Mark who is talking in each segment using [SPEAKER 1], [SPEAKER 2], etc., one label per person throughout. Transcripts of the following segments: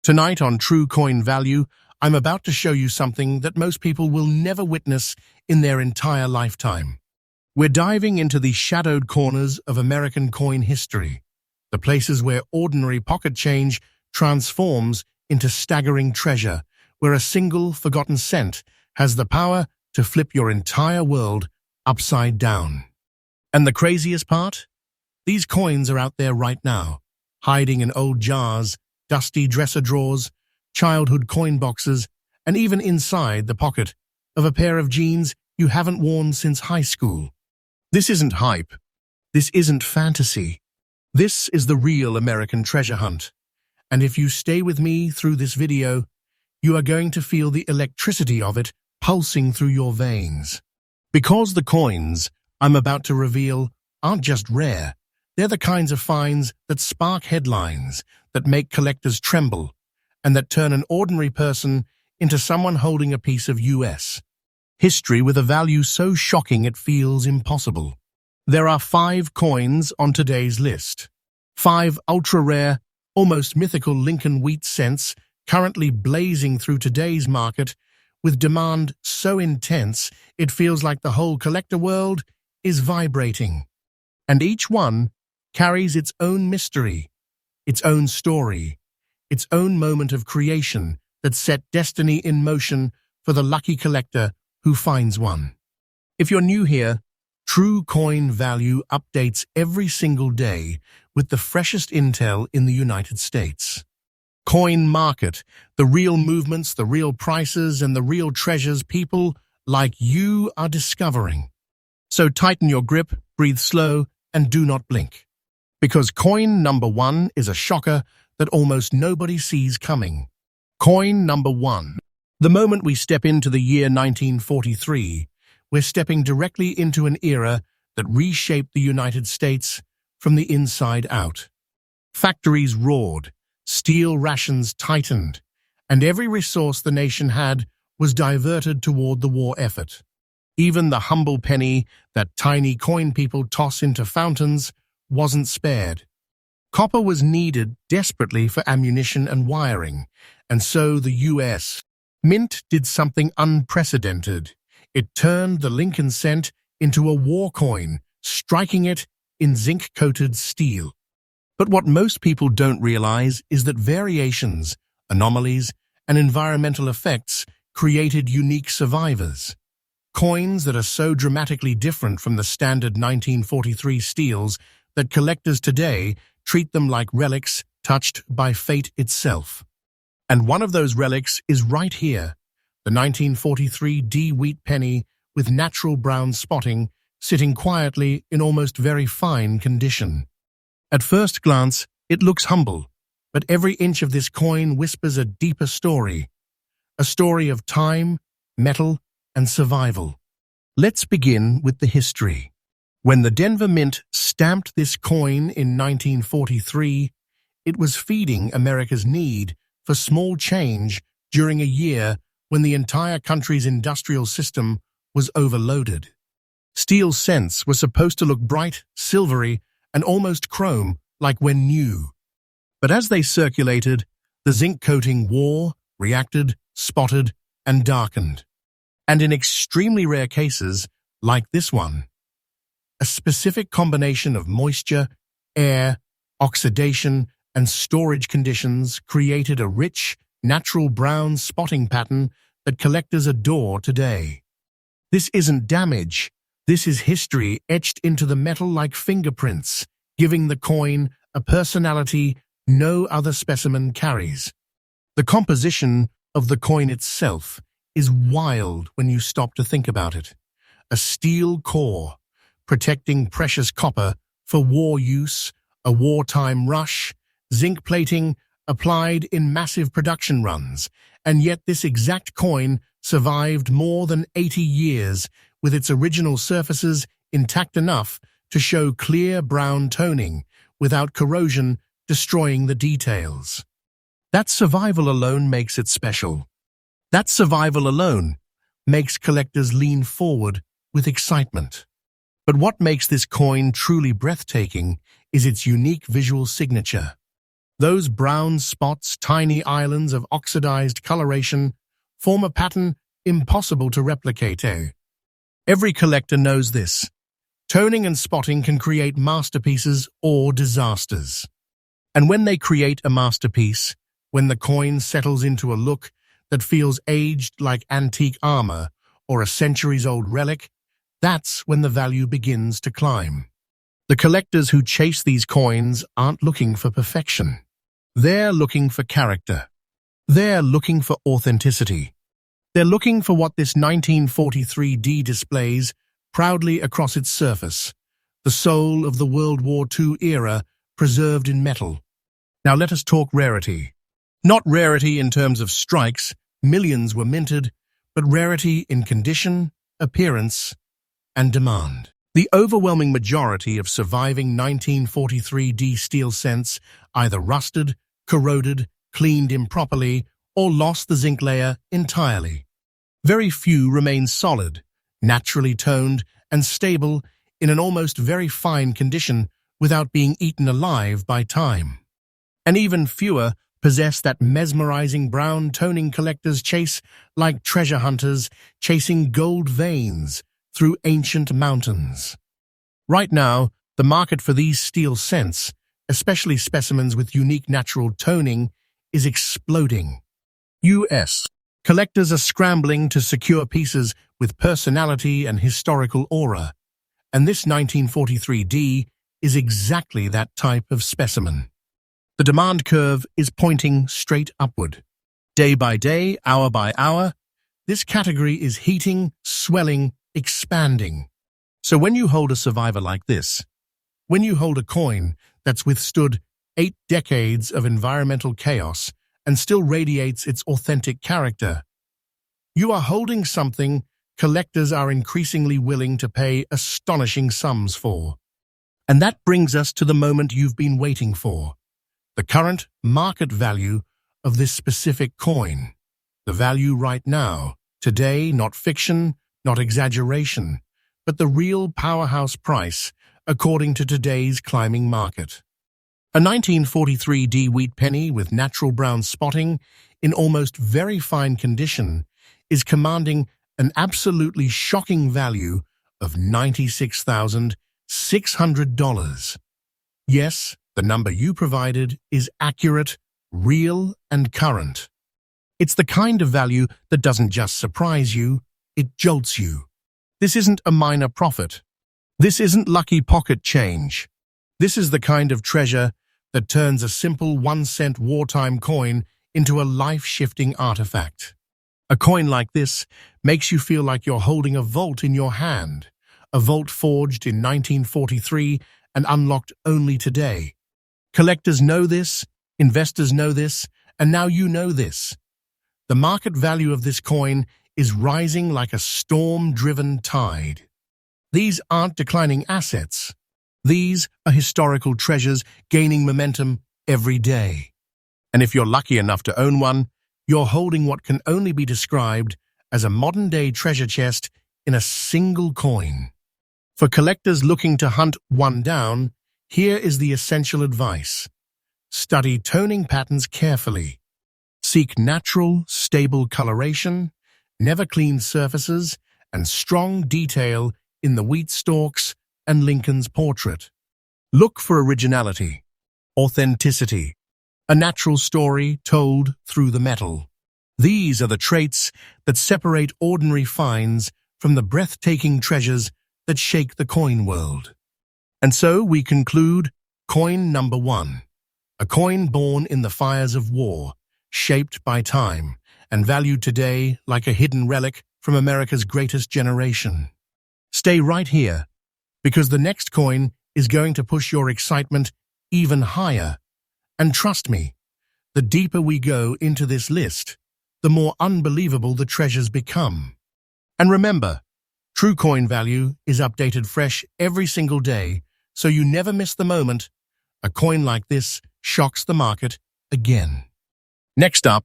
[SPEAKER 1] Tonight on True Coin Value, I'm about to show you something that most people will never witness in their entire lifetime. We're diving into the shadowed corners of American coin history, the places where ordinary pocket change transforms into staggering treasure, where a single forgotten cent has the power to flip your entire world upside down. And the craziest part? These coins are out there right now, hiding in old jars, dusty dresser drawers, childhood coin boxes, and even inside the pocket of a pair of jeans you haven't worn since high school. This isn't hype. This isn't fantasy. This is the real American treasure hunt. And if you stay with me through this video, you are going to feel the electricity of it pulsing through your veins. Because the coins I'm about to reveal aren't just rare, they're the kinds of finds that spark headlines, that make collectors tremble, and that turn an ordinary person into someone holding a piece of US history with a value so shocking it feels impossible. There are 5 coins on today's list. 5 ultra-rare, almost mythical Lincoln wheat cents currently blazing through today's market with demand so intense it feels like the whole collector world is vibrating. And each one carries its own mystery, its own story, its own moment of creation that set destiny in motion for the lucky collector who finds one. If you're new here, True Coin Value updates every single day with the freshest intel in the United States. Coin market, the real movements, the real prices, and the real treasures people like you are discovering. So tighten your grip, breathe slow, and do not blink. Because coin number 1 is a shocker that almost nobody sees coming. Coin number 1. The moment we step into the year 1943, we're stepping directly into an era that reshaped the United States from the inside out. Factories roared, steel rations tightened, and every resource the nation had was diverted toward the war effort. Even the humble penny that tiny coin people toss into fountains wasn't spared. Copper was needed desperately for ammunition and wiring, and so the U.S. Mint did something unprecedented. It turned the Lincoln cent into a war coin, striking it in zinc-coated steel. But what most people don't realize is that variations, anomalies, and environmental effects created unique survivors. Coins that are so dramatically different from the standard 1943 steels that collectors today treat them like relics touched by fate itself. And one of those relics is right here, the 1943 D wheat penny with natural brown spotting sitting quietly in almost very fine condition. At first glance, it looks humble, but every inch of this coin whispers a deeper story, a story of time, metal, and survival. Let's begin with the history. When the Denver Mint stamped this coin in 1943, it was feeding America's need for small change during a year when the entire country's industrial system was overloaded. Steel cents were supposed to look bright, silvery, and almost chrome like when new. But as they circulated, the zinc coating wore, reacted, spotted, and darkened. And in extremely rare cases, like this one, a specific combination of moisture, air, oxidation, and storage conditions created a rich, natural brown spotting pattern that collectors adore today. This isn't damage. This is history etched into the metal like fingerprints, giving the coin a personality no other specimen carries. The composition of the coin itself is wild when you stop to think about it. A steel core, protecting precious copper for war use, a wartime rush, zinc plating applied in massive production runs, and yet this exact coin survived more than 80 years with its original surfaces intact enough to show clear brown toning without corrosion destroying the details. That survival alone makes it special. That survival alone makes collectors lean forward with excitement. But what makes this coin truly breathtaking is its unique visual signature. Those brown spots, tiny islands of oxidized coloration, form a pattern impossible to replicate. Every collector knows this. Toning and spotting can create masterpieces or disasters. And when they create a masterpiece, when the coin settles into a look that feels aged like antique armor or a centuries-old relic, that's when the value begins to climb. The collectors who chase these coins aren't looking for perfection. They're looking for character. They're looking for authenticity. They're looking for what this 1943D displays proudly across its surface, the soul of the World War II era preserved in metal. Now let us talk rarity. Not rarity in terms of strikes, millions were minted, but rarity in condition, appearance, and demand. The overwhelming majority of surviving 1943D steel cents either rusted, corroded, cleaned improperly, or lost the zinc layer entirely. Very few remain solid, naturally toned, and stable in an almost very fine condition without being eaten alive by time. And even fewer possess that mesmerizing brown toning collectors chase like treasure hunters chasing gold veins through ancient mountains. Right now, the market for these steel cents, especially specimens with unique natural toning, is exploding. U.S. collectors are scrambling to secure pieces with personality and historical aura, and this 1943D is exactly that type of specimen. The demand curve is pointing straight upward. Day by day, hour by hour, this category is heating, swelling, expanding. So when you hold a survivor like this, when you hold a coin that's withstood 8 decades of environmental chaos and still radiates its authentic character, you are holding something collectors are increasingly willing to pay astonishing sums for. And that brings us to the moment you've been waiting for. The current market value of this specific coin. The value right now, today, not fiction, not exaggeration, but the real powerhouse price according to today's climbing market. A 1943D wheat penny with natural brown spotting in almost very fine condition is commanding an absolutely shocking value of $96,600. Yes, the number you provided is accurate, real, and current. It's the kind of value that doesn't just surprise you, it jolts you. This isn't a minor profit. This isn't lucky pocket change. This is the kind of treasure that turns a simple 1-cent wartime coin into a life-shifting artifact. A coin like this makes you feel like you're holding a vault in your hand, a vault forged in 1943 and unlocked only today. Collectors know this, investors know this, and now you know this. The market value of this coin is rising like a storm-driven tide. These aren't declining assets. These are historical treasures gaining momentum every day. And if you're lucky enough to own one, you're holding what can only be described as a modern-day treasure chest in a single coin. For collectors looking to hunt one down, here is the essential advice. Study toning patterns carefully. Seek natural, stable coloration, never clean surfaces, and strong detail in the wheat stalks and Lincoln's portrait. Look for originality, authenticity, a natural story told through the metal. These are the traits that separate ordinary finds from the breathtaking treasures that shake the coin world. And so we conclude coin number 1, a coin born in the fires of war, shaped by time, and valued today like a hidden relic from America's greatest generation. Stay right here, because the next coin is going to push your excitement even higher. And trust me, the deeper we go into this list, the more unbelievable the treasures become. And remember, true coin value is updated fresh every single day, so you never miss the moment a coin like this shocks the market again. Next up,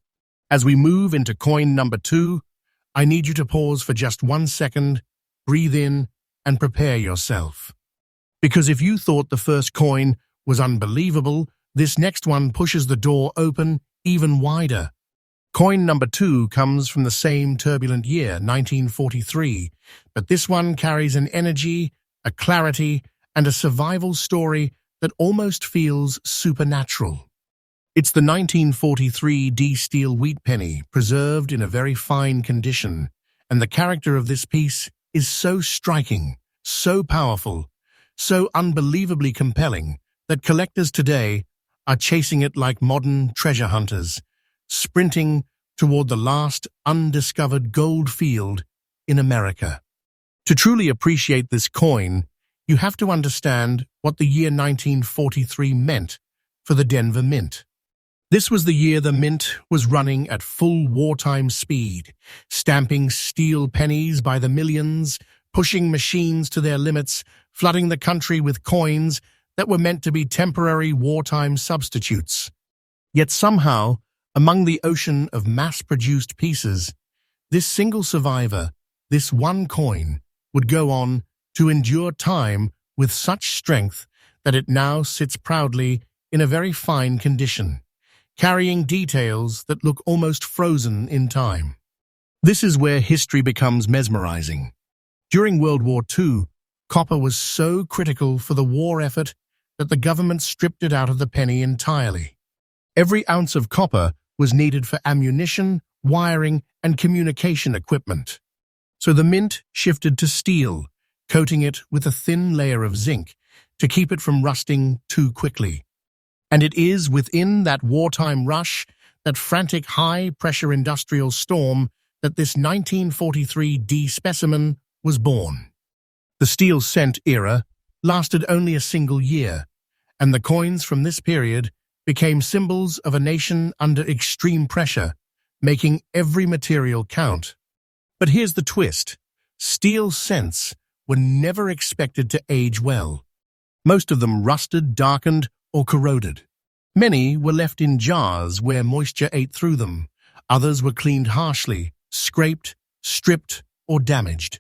[SPEAKER 1] as we move into coin number 2, I need you to pause for just 1 second, breathe in, and prepare yourself. Because if you thought the first coin was unbelievable, This next one pushes the door open even wider. Coin number 2 comes from the same turbulent year, 1943, but this one carries an energy, a clarity, and a survival story that almost feels supernatural. It's the 1943 steel wheat penny, preserved in a very fine condition, and the character of this piece is so striking, so powerful, so unbelievably compelling that collectors today are chasing it like modern treasure hunters, sprinting toward the last undiscovered gold field in America. To truly appreciate this coin, you have to understand what the year 1943 meant for the Denver Mint. This was the year the mint was running at full wartime speed, stamping steel pennies by the millions, pushing machines to their limits, flooding the country with coins that were meant to be temporary wartime substitutes. Yet somehow, among the ocean of mass-produced pieces, this single survivor, this one coin, would go on to endure time with such strength that it now sits proudly in a very fine condition, carrying details that look almost frozen in time. This is where history becomes mesmerizing. During World War II, copper was so critical for the war effort that the government stripped it out of the penny entirely. Every ounce of copper was needed for ammunition, wiring, and communication equipment. So the mint shifted to steel, coating it with a thin layer of zinc to keep it from rusting too quickly. And it is within that wartime rush, that frantic high-pressure industrial storm, that this 1943 D specimen was born. The steel cent era lasted only a single year, and the coins from this period became symbols of a nation under extreme pressure, making every material count. But here's the twist. Steel cents were never expected to age well. Most of them rusted, darkened, or corroded. Many were left in jars where moisture ate through them. Others were cleaned harshly, scraped, stripped, or damaged.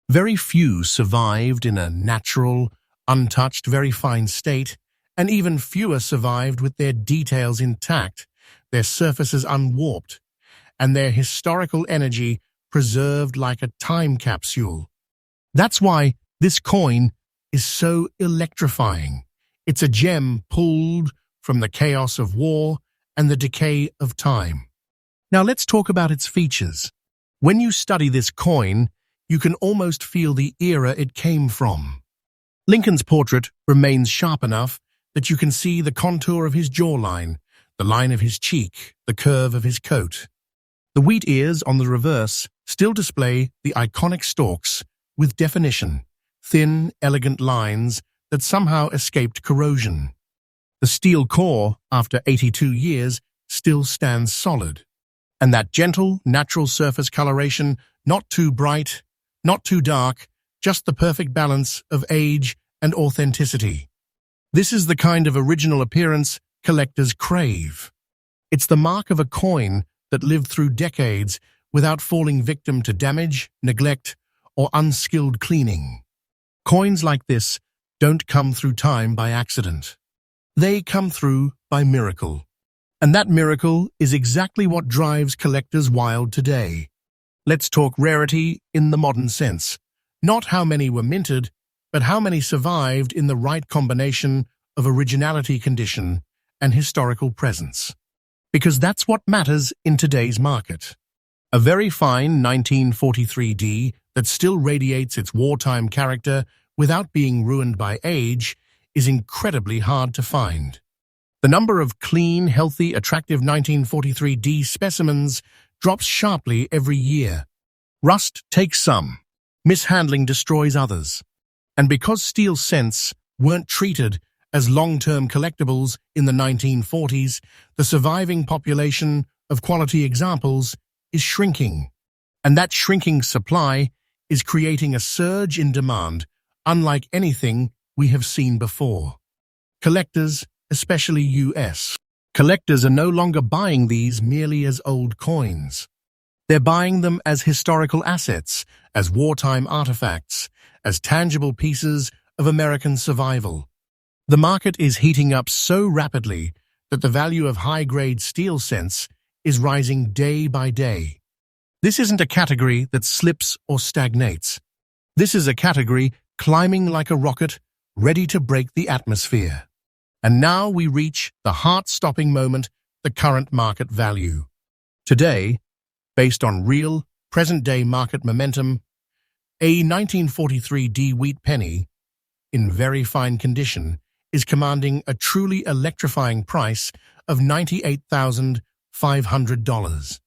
[SPEAKER 1] Very few survived in a natural, untouched, very fine state, and even fewer survived with their details intact, their surfaces unwarped, and their historical energy preserved like a time capsule. That's why this coin is so electrifying. It's a gem pulled from the chaos of war and the decay of time. Now let's talk about its features. When you study this coin, you can almost feel the era it came from. Lincoln's portrait remains sharp enough that you can see the contour of his jawline, the line of his cheek, the curve of his coat. The wheat ears on the reverse still display the iconic stalks with definition, thin, elegant lines that somehow escaped corrosion. The steel core, after 82 years, still stands solid. And that gentle, natural surface coloration, not too bright, not too dark, just the perfect balance of age and authenticity. This is the kind of original appearance collectors crave. It's the mark of a coin that lived through decades without falling victim to damage, neglect, or unskilled cleaning. Coins like this don't come through time by accident. They come through by miracle. And that miracle is exactly what drives collectors wild today. Let's talk rarity in the modern sense. Not how many were minted, but how many survived in the right combination of originality, condition, and historical presence. Because that's what matters in today's market. A very fine 1943 D that still radiates its wartime character without being ruined by age is incredibly hard to find. The number of clean, healthy, attractive 1943 D specimens drops sharply every year. Rust takes some, mishandling destroys others. And because steel cents weren't treated as long-term collectibles in the 1940s, the surviving population of quality examples is shrinking. And that shrinking supply is creating a surge in demand, unlike anything we have seen before. Collectors, especially US collectors, are no longer buying these merely as old coins. They're buying them as historical assets, as wartime artifacts, as tangible pieces of American survival. The market is heating up so rapidly that the value of high-grade steel cents is rising day by day. This isn't a category that slips or stagnates. This is a category climbing like a rocket, ready to break the atmosphere. And now we reach the heart-stopping moment, the current market value. Today, based on real, present-day market momentum, a 1943 D wheat penny, in very fine condition, is commanding a truly electrifying price of $98,500.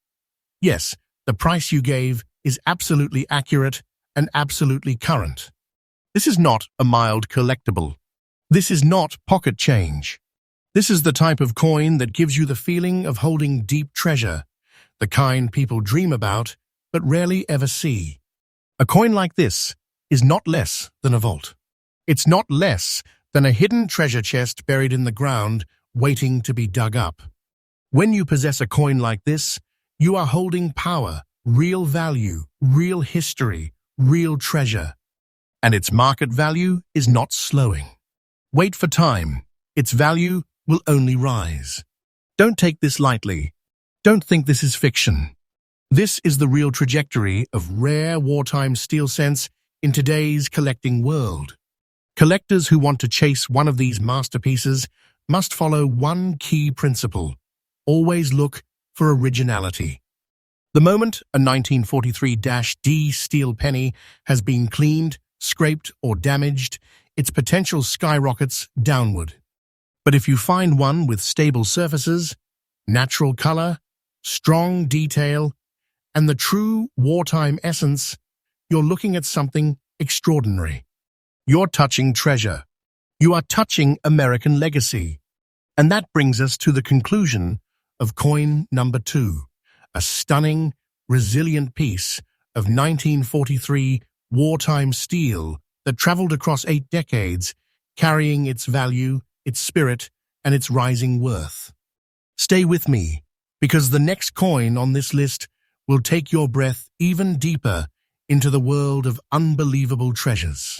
[SPEAKER 1] Yes, the price you gave is absolutely accurate and absolutely current. This is not a mild collectible. This is not pocket change. This is the type of coin that gives you the feeling of holding deep treasure, the kind people dream about but rarely ever see. A coin like this is not less than a vault. It's not less than a hidden treasure chest buried in the ground, waiting to be dug up. When you possess a coin like this, you are holding power, real value, real history, real treasure. And its market value is not slowing. Wait for time. Its value will only rise. Don't take this lightly. Don't think this is fiction. This is the real trajectory of rare wartime steel cents in today's collecting world. Collectors who want to chase one of these masterpieces must follow one key principle. Always look for originality. The moment a 1943-D steel penny has been cleaned, scraped, or damaged, its potential skyrockets downward. But if you find one with stable surfaces, natural color, strong detail, and the true wartime essence, you're looking at something extraordinary. You're touching treasure. You are touching American legacy. And that brings us to the conclusion of coin number 2, a stunning, resilient piece of 1943 wartime steel that traveled across 8 decades, carrying its value, its spirit, and its rising worth. Stay with me, because the next coin on this list will take your breath even deeper into the world of unbelievable treasures.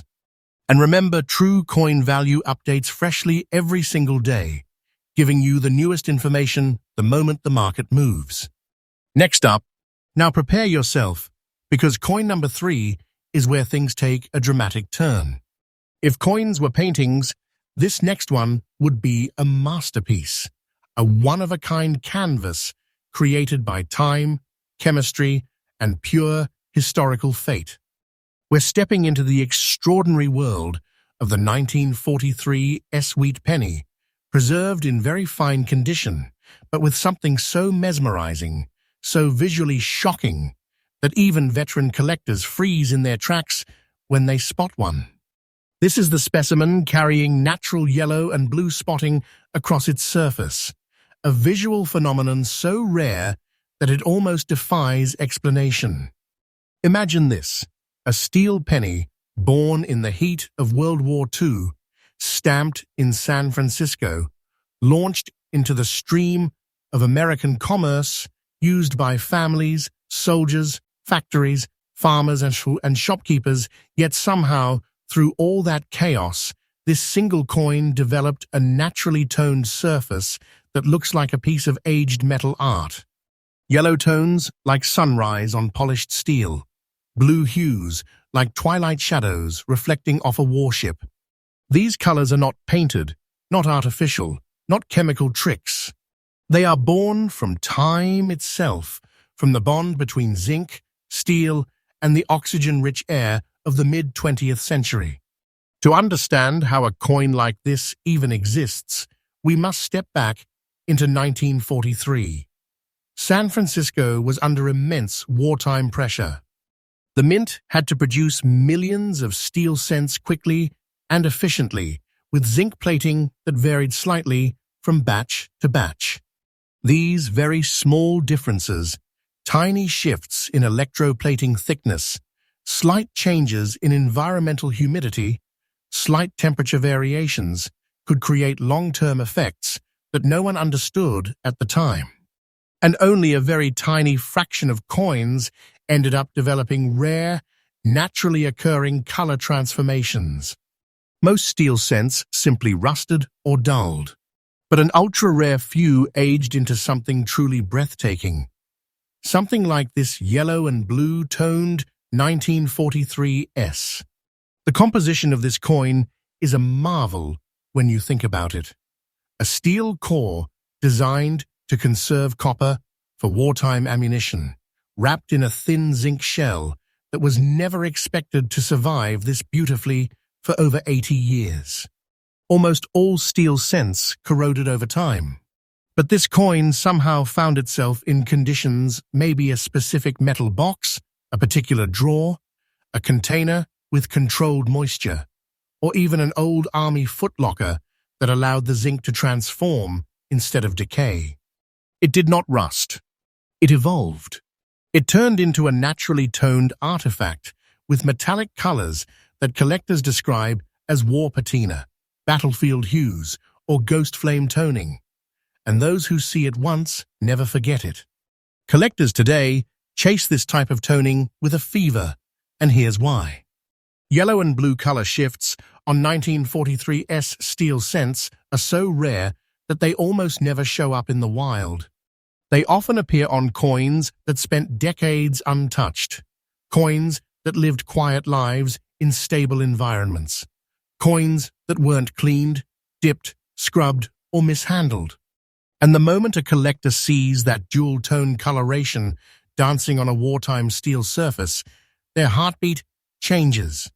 [SPEAKER 1] And remember, true coin value updates freshly every single day, giving you the newest information the moment the market moves. Next up, now prepare yourself, because coin number 3 is where things take a dramatic turn. If coins were paintings, this next one would be a masterpiece, a one-of-a-kind canvas created by time, chemistry, and pure historical fate. We're stepping into the extraordinary world of the 1943 wheat penny, preserved in very fine condition, but with something so mesmerizing, so visually shocking, that even veteran collectors freeze in their tracks when they spot one. This is the specimen carrying natural yellow and blue spotting across its surface, a visual phenomenon so rare that it almost defies explanation. Imagine this. A steel penny born in the heat of World War II, stamped in San Francisco, launched into the stream of American commerce used by families, soldiers, factories, farmers, and shopkeepers, yet somehow, through all that chaos, this single coin developed a naturally toned surface that looks like a piece of aged metal art. Yellow tones like sunrise on polished steel. Blue hues, like twilight shadows reflecting off a warship. These colors are not painted, not artificial, not chemical tricks. They are born from time itself, from the bond between zinc, steel, and the oxygen-rich air of the mid-20th century. To understand how a coin like this even exists, we must step back into 1943. San Francisco was under immense wartime pressure. The mint had to produce millions of steel cents quickly and efficiently, with zinc plating that varied slightly from batch to batch. These very small differences, tiny shifts in electroplating thickness, slight changes in environmental humidity, slight temperature variations, could create long-term effects that no one understood at the time. And only a very tiny fraction of coins ended up developing rare, naturally occurring color transformations. Most steel cents simply rusted or dulled. But an ultra-rare few aged into something truly breathtaking. Something like this yellow and blue-toned 1943 S. The composition of this coin is a marvel when you think about it. A steel core designed to conserve copper for wartime ammunition, wrapped in a thin zinc shell that was never expected to survive this beautifully for over 80 years. Almost all steel cents corroded over time. But this coin somehow found itself in conditions, maybe a specific metal box, a particular drawer, a container with controlled moisture, or even an old army footlocker that allowed the zinc to transform instead of decay. It did not rust. It evolved. It turned into a naturally toned artifact with metallic colors that collectors describe as war patina, battlefield hues, or ghost flame toning. And those who see it once never forget it. Collectors today chase this type of toning with a fever, and here's why. Yellow and blue color shifts on 1943's steel cents are so rare that they almost never show up in the wild. They often appear on coins that spent decades untouched, coins that lived quiet lives in stable environments, coins that weren't cleaned, dipped, scrubbed, or mishandled. And the moment a collector sees that dual-tone coloration dancing on a wartime steel surface, their heartbeat changes.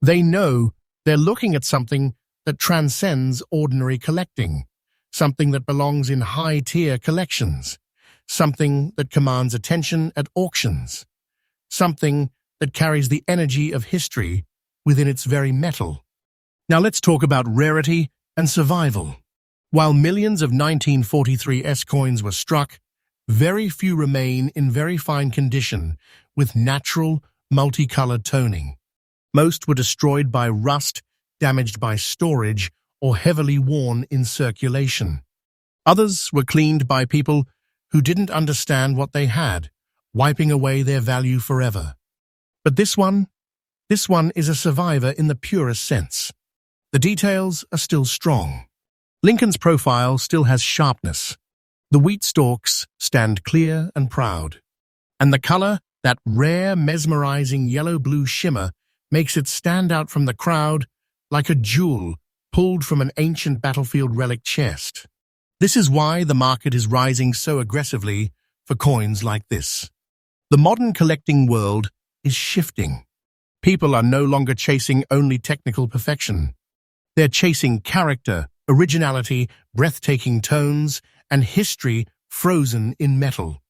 [SPEAKER 1] They know they're looking at something that transcends ordinary collecting, something that belongs in high-tier collections, something that commands attention at auctions, something that carries the energy of history within its very metal. Now let's talk about rarity and survival. While millions of 1943's coins were struck, very few remain in very fine condition with natural, multicolored toning. Most were destroyed by rust, damaged by storage, or heavily worn in circulation. Others were cleaned by people who didn't understand what they had, wiping away their value forever. But this one is a survivor in the purest sense. The details are still strong. Lincoln's profile still has sharpness. The wheat stalks stand clear and proud. And the color, that rare, mesmerizing yellow-blue shimmer, makes it stand out from the crowd like a jewel pulled from an ancient battlefield relic chest. This is why the market is rising so aggressively for coins like this. The modern collecting world is shifting. People are no longer chasing only technical perfection. They're chasing character, originality, breathtaking tones, and history frozen in metal.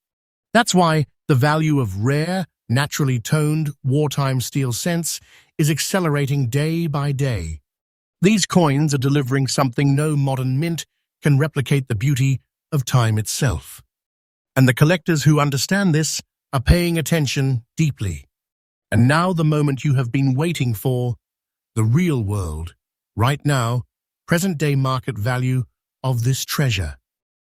[SPEAKER 1] That's why the value of rare, naturally toned, wartime steel cents is accelerating day by day. These coins are delivering something no modern mint can replicate: the beauty of time itself. And the collectors who understand this are paying attention deeply. And now the moment you have been waiting for, the real world, right now, present-day market value of this treasure.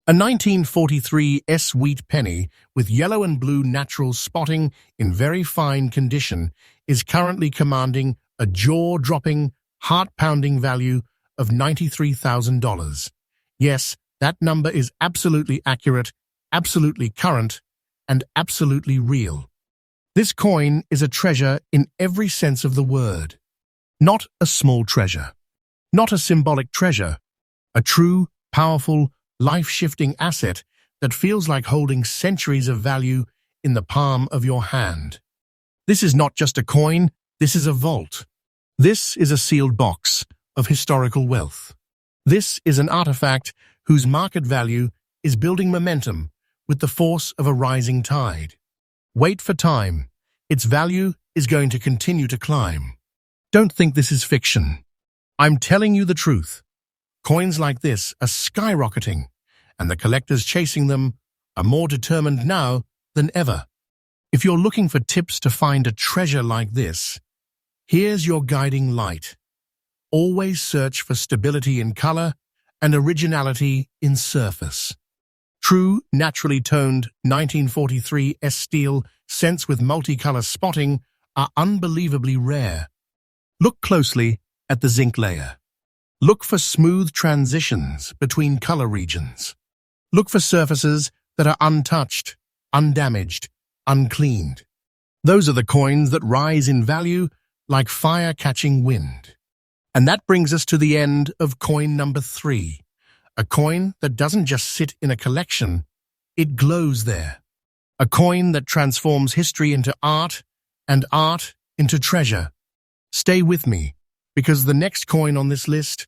[SPEAKER 1] A 1943 wheat penny with yellow and blue natural spotting in very fine condition is currently commanding a jaw-dropping, heart-pounding value of $93,000. Yes, that number is absolutely accurate, absolutely current, and absolutely real. This coin is a treasure in every sense of the word. Not a small treasure. Not a symbolic treasure. A true, powerful, life-shifting asset that feels like holding centuries of value in the palm of your hand. This is not just a coin, this is a vault. This is a sealed box of historical wealth. This is an artifact whose market value is building momentum with the force of a rising tide. Wait for time. Its value is going to continue to climb. Don't think this is fiction. I'm telling you the truth. Coins like this are skyrocketing, and the collectors chasing them are more determined now than ever. If you're looking for tips to find a treasure like this, here's your guiding light. Always search for stability in color and originality in surface. True, naturally toned 1943 steel cents with multicolor spotting are unbelievably rare. Look closely at the zinc layer. Look for smooth transitions between color regions. Look for surfaces that are untouched, undamaged, uncleaned. Those are the coins that rise in value like fire catching wind. And that brings us to the end of coin number 3, a coin that doesn't just sit in a collection, it glows there. A coin that transforms history into art and art into treasure. Stay with me, because the next coin on this list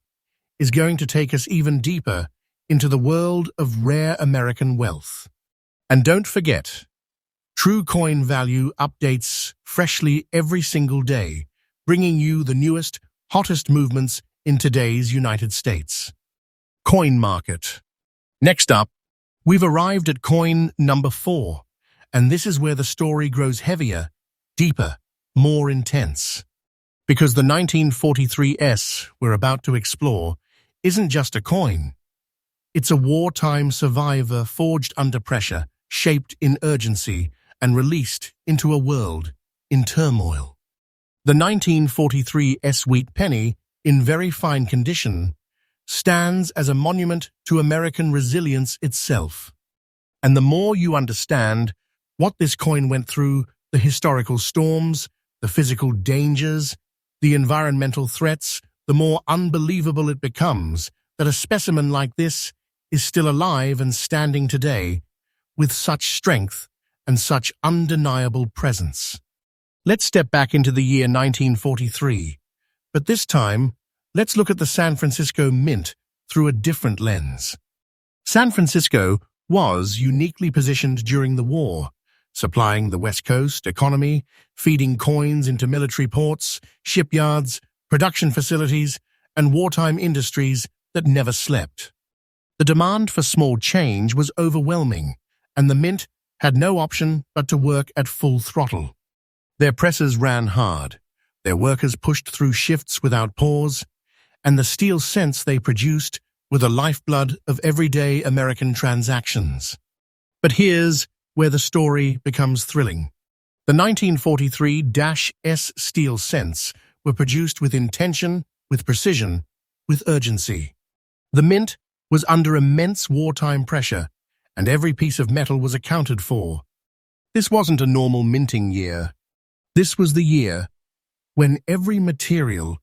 [SPEAKER 1] is going to take us even deeper into the world of rare American wealth. And don't forget, True Coin Value updates freshly every single day, bringing you the newest, hottest movements in today's United States. Coin market. Next up, we've arrived at coin number 4, and this is where the story grows heavier, deeper, more intense. Because the 1943S we're about to explore isn't just a coin. It's a wartime survivor forged under pressure, shaped in urgency, and released into a world in turmoil. The 1943S wheat penny, in very fine condition, stands as a monument to American resilience itself. And the more you understand what this coin went through, the historical storms, the physical dangers, the environmental threats, the more unbelievable it becomes that a specimen like this is still alive and standing today with such strength and such undeniable presence. Let's step back into the year 1943, but this time, let's look at the San Francisco Mint through a different lens. San Francisco was uniquely positioned during the war, supplying the West Coast economy, feeding coins into military ports, shipyards, production facilities, and wartime industries that never slept. The demand for small change was overwhelming, and the Mint had no option but to work at full throttle. Their presses ran hard, their workers pushed through shifts without pause, and the steel cents they produced were the lifeblood of everyday American transactions. But here's where the story becomes thrilling. The 1943-S steel cents were produced with intention, with precision, with urgency. The Mint was under immense wartime pressure, and every piece of metal was accounted for. This wasn't a normal minting year. This was the year when every material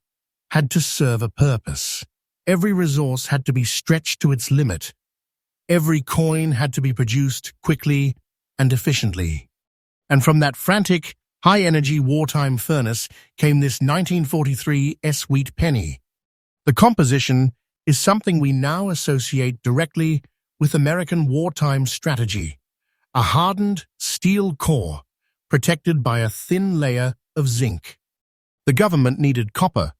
[SPEAKER 1] had to serve a purpose. Every resource had to be stretched to its limit. Every coin had to be produced quickly and efficiently. And from that frantic, high-energy wartime furnace came this 1943S wheat penny. The composition is something we now associate directly with American wartime strategy, a hardened steel core protected by a thin layer of zinc. The government needed copper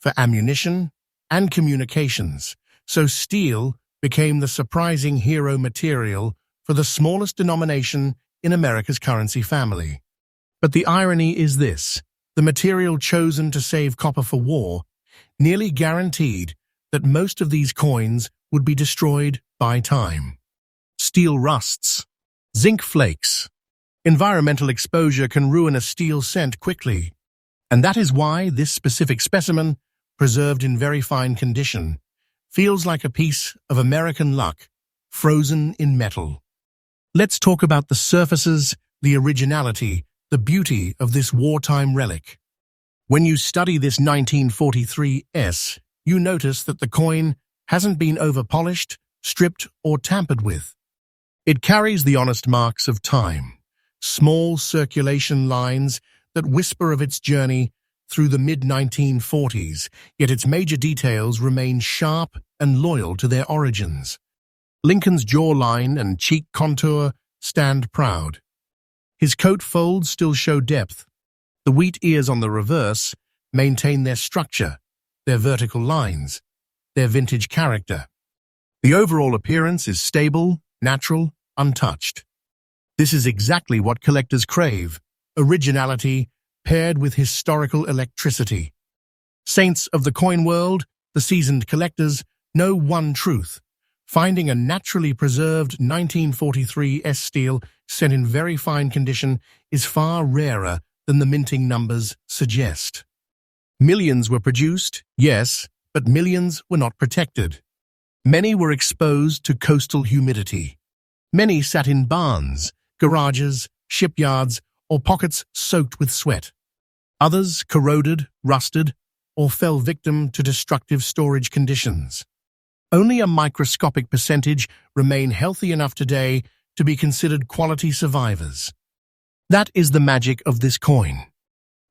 [SPEAKER 1] for ammunition and communications, so steel became the surprising hero material for the smallest denomination in America's currency family. But the irony is this: the material chosen to save copper for war nearly guaranteed that most of these coins would be destroyed by time. Steel rusts, zinc flakes. Environmental exposure can ruin a steel cent quickly, and that is why this specific specimen, preserved in very fine condition, feels like a piece of American luck, frozen in metal. Let's talk about the surfaces, the originality, the beauty of this wartime relic. When you study this 1943S, you notice that the coin hasn't been overpolished, stripped, or tampered with. It carries the honest marks of time, small circulation lines that whisper of its journey through the mid-1940s, yet its major details remain sharp and loyal to their origins. Lincoln's jawline and cheek contour stand proud. His coat folds still show depth. The wheat ears on the reverse maintain their structure, their vertical lines, their vintage character. The overall appearance is stable, natural, untouched. This is exactly what collectors crave: originality paired with historical electricity. Saints of the coin world, the seasoned collectors, know one truth: finding a naturally preserved 1943S steel set in very fine condition is far rarer than the minting numbers suggest. Millions were produced, yes, but millions were not protected. Many were exposed to coastal humidity. Many sat in barns, garages, shipyards, or pockets soaked with sweat. Others corroded, rusted, or fell victim to destructive storage conditions. Only a microscopic percentage remain healthy enough today to be considered quality survivors. That is the magic of this coin.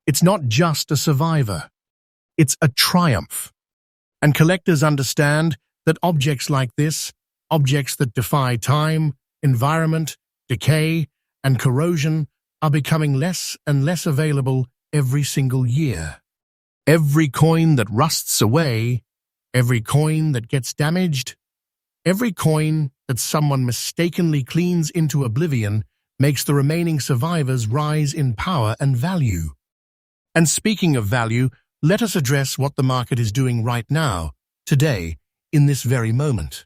[SPEAKER 1] It's not just a survivor. It's a triumph. And collectors understand that objects like this, objects that defy time, environment, decay, and corrosion, are becoming less and less available every single year. Every coin that rusts away, every coin that gets damaged, every coin that someone mistakenly cleans into oblivion makes the remaining survivors rise in power and value. And speaking of value, let us address what the market is doing right now, today, in this very moment.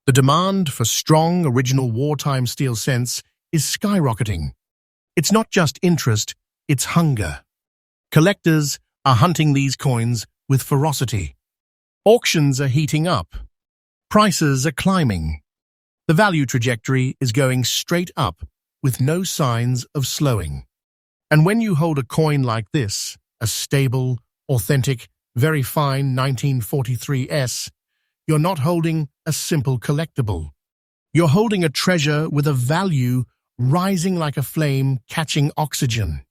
[SPEAKER 1] The demand for strong, original wartime steel cents is skyrocketing. It's not just interest, it's hunger. Collectors are hunting these coins with ferocity. Auctions are heating up. Prices are climbing. The value trajectory is going straight up with no signs of slowing. And when you hold a coin like this, a stable, authentic, very fine 1943S, you're not holding a simple collectible. You're holding a treasure with a value rising like a flame catching oxygen.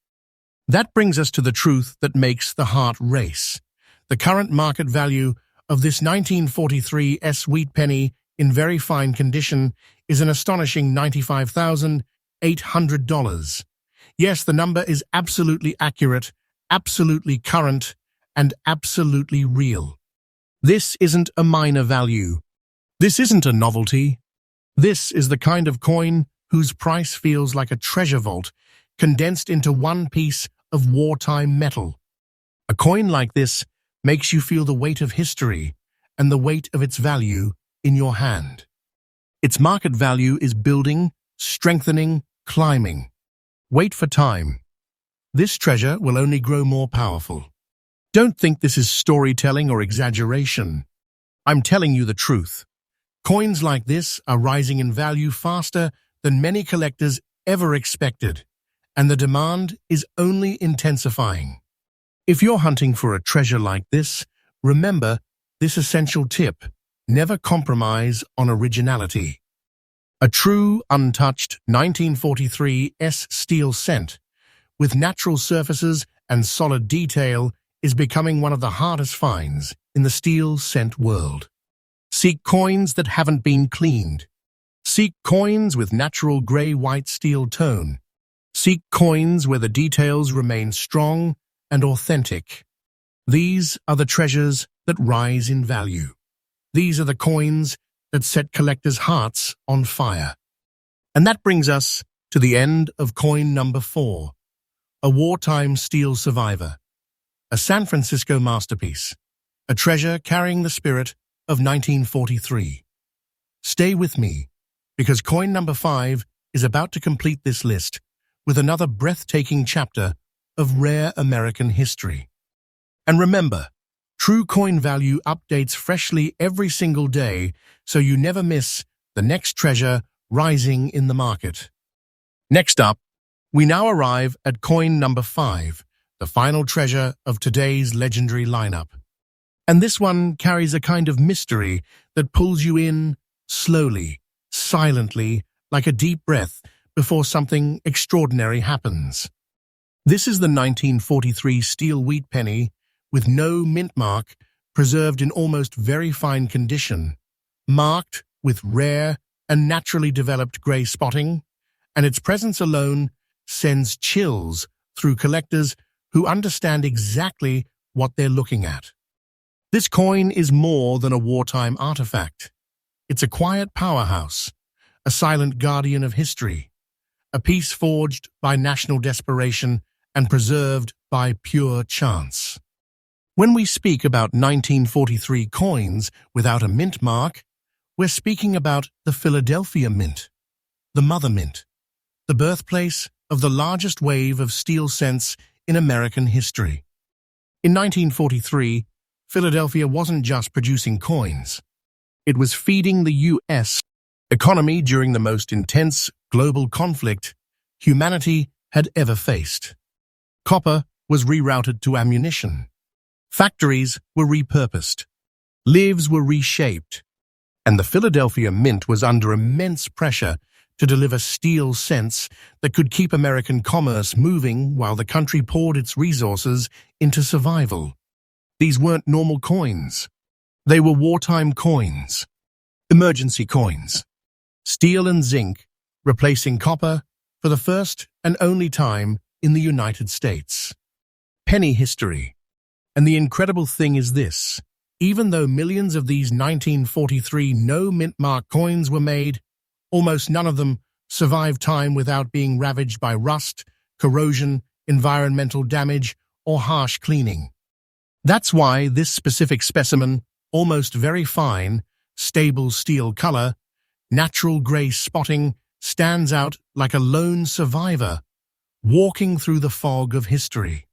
[SPEAKER 1] That brings us to the truth that makes the heart race. The current market value of this 1943S wheat penny in very fine condition is an astonishing $95,800. Yes, the number is absolutely accurate, absolutely current, and absolutely real. This isn't a minor value. This isn't a novelty. This is the kind of coin whose price feels like a treasure vault condensed into one piece of wartime metal. A coin like this makes you feel the weight of history and the weight of its value in your hand. Its market value is building, strengthening, climbing. Wait for time. This treasure will only grow more powerful. Don't think this is storytelling or exaggeration. I'm telling you the truth. Coins like this are rising in value faster than many collectors ever expected, and the demand is only intensifying. If you're hunting for a treasure like this, remember this essential tip: never compromise on originality. A true, untouched 1943S steel cent, with natural surfaces and solid detail, is becoming one of the hardest finds in the steel cent world. Seek coins that haven't been cleaned. Seek coins with natural gray-white steel tone. Seek coins where the details remain strong and authentic. These are the treasures that rise in value. These are the coins that set collectors' hearts on fire. And that brings us to the end of coin number 4, a wartime steel survivor, a San Francisco masterpiece, a treasure carrying the spirit of 1943. Stay with me, because coin number 5 is about to complete this list with another breathtaking chapter of rare American history. And remember, true coin value updates freshly every single day, so you never miss the next treasure rising in the market. Next up, we now arrive at coin number 5, the final treasure of today's legendary lineup. And this one carries a kind of mystery that pulls you in slowly, silently, like a deep breath before something extraordinary happens. This is the 1943 steel wheat penny with no mint mark, preserved in almost very fine condition, marked with rare and naturally developed gray spotting, and its presence alone sends chills through collectors who understand exactly what they're looking at. This coin is more than a wartime artifact. It's a quiet powerhouse, a silent guardian of history, a piece forged by national desperation and preserved by pure chance. When we speak about 1943 coins without a mint mark, we're speaking about the Philadelphia Mint, the Mother Mint, the birthplace of the largest wave of steel cents in American history. In 1943, Philadelphia wasn't just producing coins. It was feeding the U.S. economy during the most intense global conflict humanity had ever faced. Copper was rerouted to ammunition. Factories were repurposed. Lives were reshaped. And the Philadelphia Mint was under immense pressure to deliver steel cents that could keep American commerce moving while the country poured its resources into survival. These weren't normal coins. They were wartime coins, emergency coins. Steel and zinc replacing copper for the first and only time in the United States. Penny history. And the incredible thing is this: even though millions of these 1943 no-mint mark coins were made, almost none of them survived time without being ravaged by rust, corrosion, environmental damage, or harsh cleaning. That's why this specific specimen, almost very fine, stable steel color, natural gray spotting, stands out like a lone survivor, walking through the fog of history.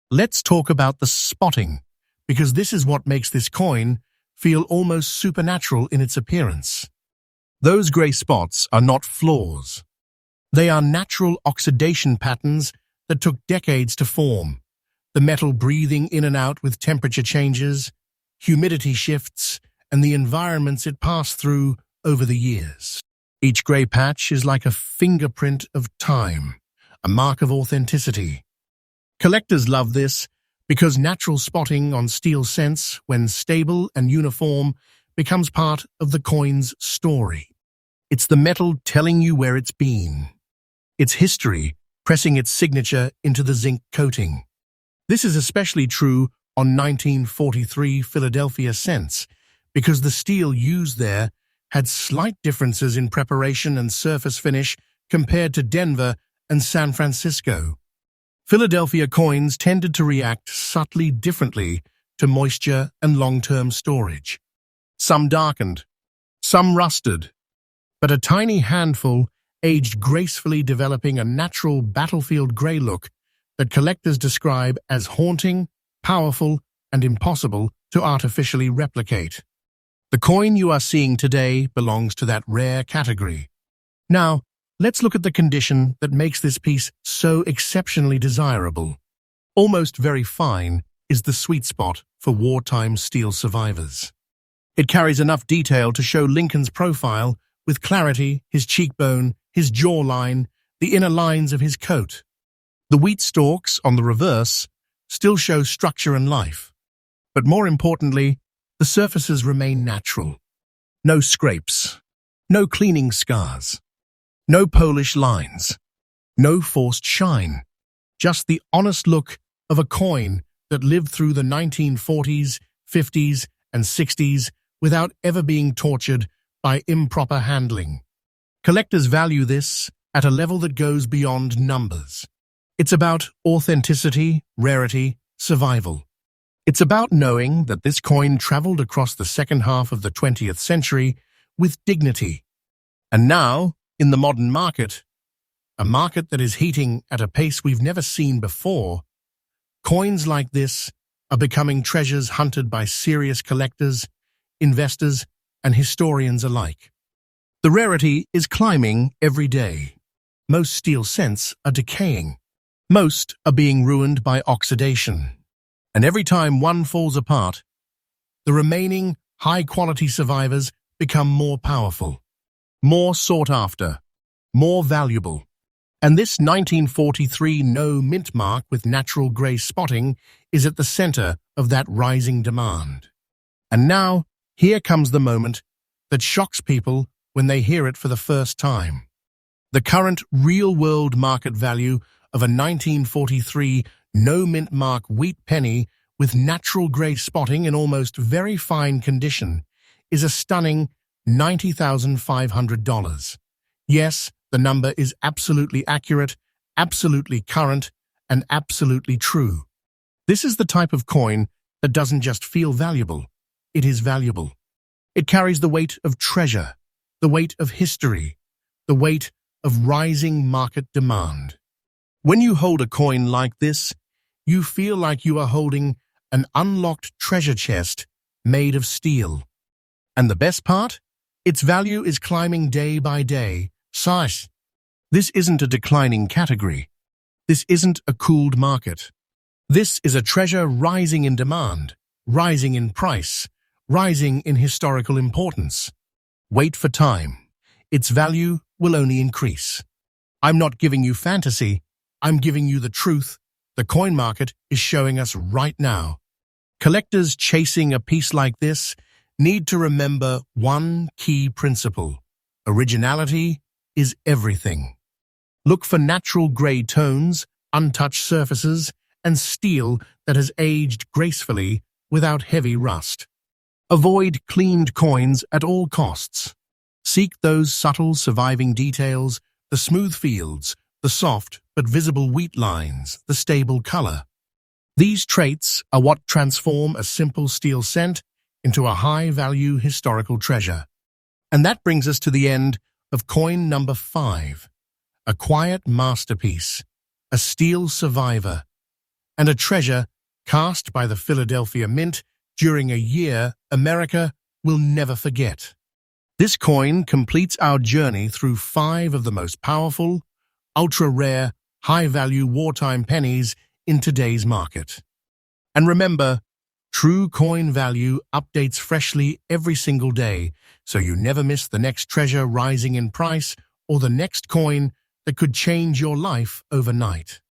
[SPEAKER 1] Let's talk about the spotting, because this is what makes this coin feel almost supernatural in its appearance. Those gray spots are not flaws. They are natural oxidation patterns that took decades to form, the metal breathing in and out with temperature changes, humidity shifts, and the environments it passed through over the years. Each gray patch is like a fingerprint of time, a mark of authenticity. Collectors love this because natural spotting on steel cents, when stable and uniform, becomes part of the coin's story. It's the metal telling you where it's been. It's history pressing its signature into the zinc coating. This is especially true on 1943 Philadelphia cents, because the steel used there had slight differences in preparation and surface finish compared to Denver and San Francisco. Philadelphia coins tended to react subtly differently to moisture and long-term storage. Some darkened, some rusted, but a tiny handful aged gracefully, developing a natural battlefield gray look that collectors describe as haunting, powerful, and impossible to artificially replicate. The coin you are seeing today belongs to that rare category. Now, let's look at the condition that makes this piece so exceptionally desirable. Almost very fine is the sweet spot for wartime steel survivors. It carries enough detail to show Lincoln's profile with clarity: his cheekbone, his jawline, the inner lines of his coat. The wheat stalks on the reverse still show structure and life. But more importantly, the surfaces remain natural. No scrapes, no cleaning scars, no Polish lines, no forced shine. Just the honest look of a coin that lived through the 1940s, 50s, and 60s without ever being tortured by improper handling. Collectors value this at a level that goes beyond numbers. It's about authenticity, rarity, survival. It's about knowing that this coin traveled across the second half of the 20th century with dignity. And now, in the modern market, a market that is heating at a pace we've never seen before, coins like this are becoming treasures hunted by serious collectors, investors, and historians alike. The rarity is climbing every day. Most steel cents are decaying. Most are being ruined by oxidation. And every time one falls apart, the remaining high-quality survivors become more powerful, more sought after, more valuable. And this 1943 no mint mark with natural gray spotting is at the center of that rising demand. And now, here comes the moment that shocks people when they hear it for the first time. The current real-world market value of a 1943 no-mint mark wheat penny with natural gray spotting in almost very fine condition is a stunning $90,500. Yes, the number is absolutely accurate, absolutely current, and absolutely true. This is the type of coin that doesn't just feel valuable, it is valuable. It carries the weight of treasure, the weight of history, the weight of rising market demand. When you hold a coin like this, you feel like you are holding an unlocked treasure chest made of steel. And the best part? Its value is climbing day by day. Size. This isn't a declining category. This isn't a cooled market. This is a treasure rising in demand, rising in price, rising in historical importance. Wait for time. Its value will only increase. I'm not giving you fantasy. I'm giving you the truth the coin market is showing us right now. Collectors chasing a piece like this need to remember one key principle. Originality is everything. Look for natural gray tones, untouched surfaces, and steel that has aged gracefully without heavy rust. Avoid cleaned coins at all costs. Seek those subtle surviving details, the smooth fields, the soft but visible wheat lines, the stable color. These traits are what transform a simple steel cent into a high-value historical treasure. And that brings us to the end of coin number 5, a quiet masterpiece, a steel survivor, and a treasure cast by the Philadelphia Mint during a year America will never forget. This coin completes our journey through 5 of the most powerful, ultra-rare, high-value wartime pennies in today's market. And remember, true coin value updates freshly every single day, so you never miss the next treasure rising in price or the next coin that could change your life overnight.